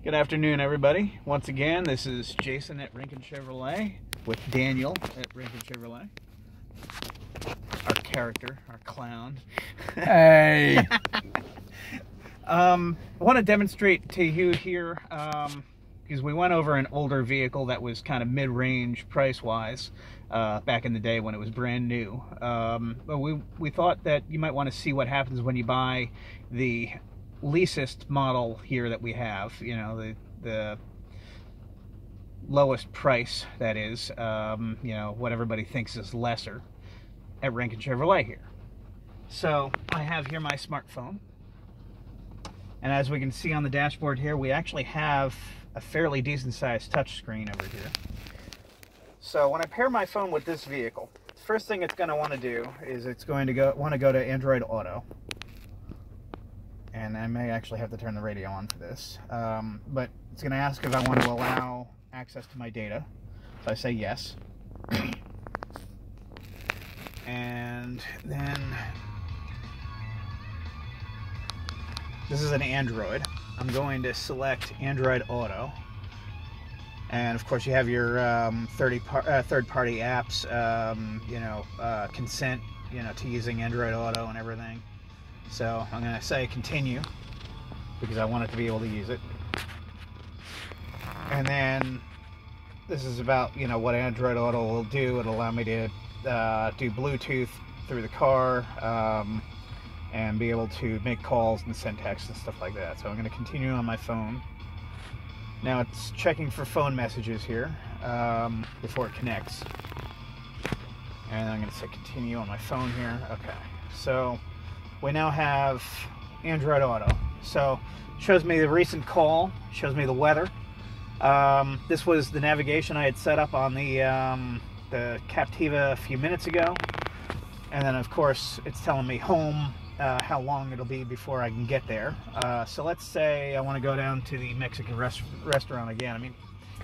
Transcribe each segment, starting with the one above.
Good afternoon, everybody. Once again, this is Jason at Rinkin Chevrolet with Daniel at Rinkin Chevrolet. Our character, our clown. Hey! I want to demonstrate to you here, because we went over an older vehicle that was kind of mid-range price-wise back in the day when it was brand new. But we thought that you might want to see what happens when you buy the leasest model here that we have, you know, the lowest price, that is, you know, what everybody thinks is lesser at Rinkin Chevrolet here. So I have here my smartphone, and as we can see on the dashboard here, we actually have a fairly decent sized touchscreen over here. So when I pair my phone with this vehicle, the first thing it's going to want to do is it's going to want to go to Android Auto. And I may actually have to turn the radio on for this. But it's going to ask if I want to allow access to my data. So I say yes. And then this is an Android. I'm going to select Android Auto. And of course you have your third-party apps, you know, consent, you know, to using Android Auto and everything. So I'm going to say continue because I want it to be able to use it. And then this is about, you know, what Android Auto will do. It'll allow me to do Bluetooth through the car and be able to make calls and send texts and stuff like that. So I'm going to continue on my phone. Now it's checking for phone messages here before it connects. And I'm going to say continue on my phone here. Okay, so we now have Android Auto. So it shows me the recent call, shows me the weather. This was the navigation I had set up on the Captiva a few minutes ago. And then of course it's telling me home, how long it'll be before I can get there. So let's say I want to go down to the Mexican restaurant again. I mean,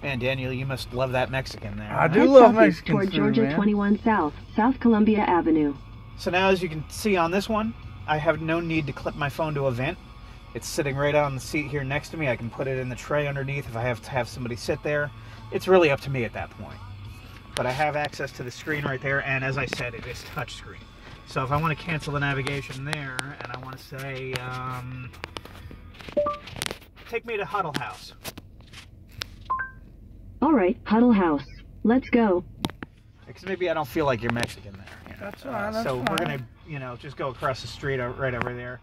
man, Daniel, you must love that Mexican there. I do love Mexican toward food, Georgia man. 21 South, South Columbia Avenue. So now, as you can see on this one, I have no need to clip my phone to a vent. It's sitting right on the seat here next to me. I can put it in the tray underneath if I have to have somebody sit there. It's really up to me at that point. But I have access to the screen right there, and as I said, it is touchscreen. So if I want to cancel the navigation there, and I want to say, take me to Huddle House. All right, Huddle House. Let's go. Because maybe I don't feel like you're Mexican there. You know? That's fine, that's so fine. we're going to, you know, just go across the street right over there.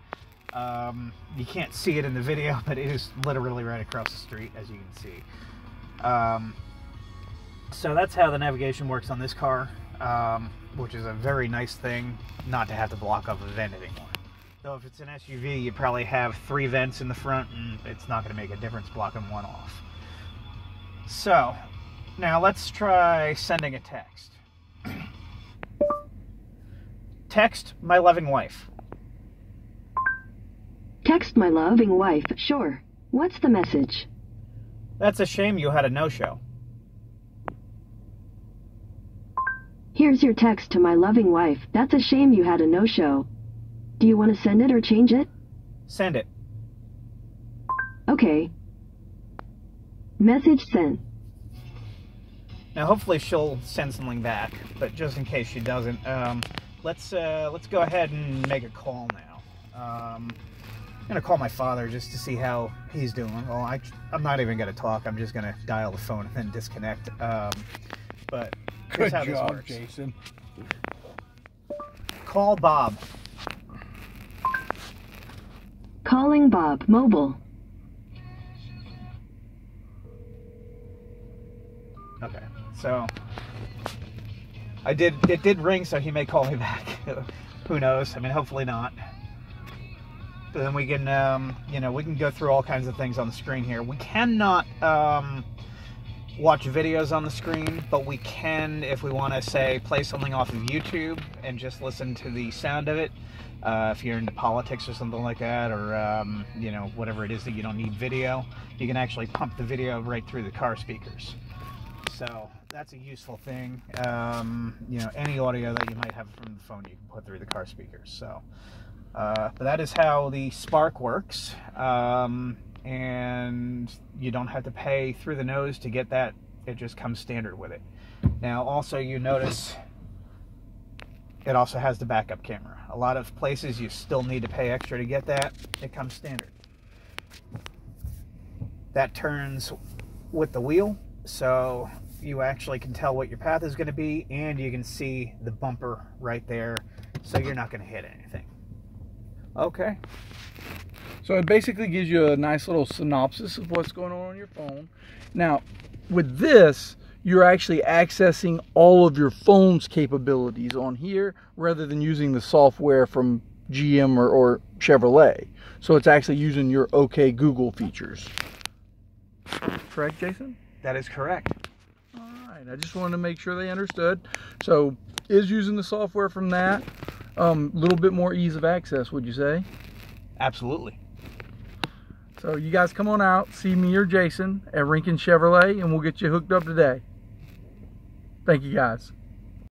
You can't see it in the video, but it is literally right across the street, as you can see. So that's how the navigation works on this car, which is a very nice thing, not to have to block off a vent anymore. Though if it's an SUV, you probably have 3 vents in the front, and it's not going to make a difference blocking one off. So now let's try sending a text. Text my loving wife. Text my loving wife. Sure. What's the message? That's a shame you had a no-show. Here's your text to my loving wife. That's a shame you had a no-show. Do you want to send it or change it? Send it. Okay. Message sent. Now hopefully she'll send something back, but just in case she doesn't, let's go ahead and make a call now. I'm gonna call my father just to see how he's doing. Well, I'm not even gonna talk. I'm just gonna dial the phone and then disconnect. But here's Good how this job, works. Jason. Call Bob. Calling Bob. Mobile. Okay, so it did ring, so he may call me back. Who knows? I mean, hopefully not. But then we can, you know, we can go through all kinds of things on the screen here. We cannot watch videos on the screen, but we can, if we want to, say, play something off of YouTube and just listen to the sound of it. If you're into politics or something like that, or, you know, whatever it is that you don't need video, you can actually pump the video right through the car speakers. So that's a useful thing. You know, any audio that you might have from the phone, you can put through the car speakers. So, but that is how the Spark works. and you don't have to pay through the nose to get that. It just comes standard with it. Now also you notice it also has the backup camera. A lot of places you still need to pay extra to get that. It comes standard. That turns with the wheel, so you actually can tell what your path is going to be, and you can see the bumper right there, so you're not going to hit anything. Okay. So it basically gives you a nice little synopsis of what's going on your phone. Now, with this, you're actually accessing all of your phone's capabilities on here rather than using the software from GM or Chevrolet. So it's actually using your OK Google features. Correct, Jason? That is correct. All right, I just wanted to make sure they understood. So is using the software from that a little bit more ease of access, would you say? Absolutely. So you guys come on out, see me or Jason at Rinkin Chevrolet, and we'll get you hooked up today. Thank you guys.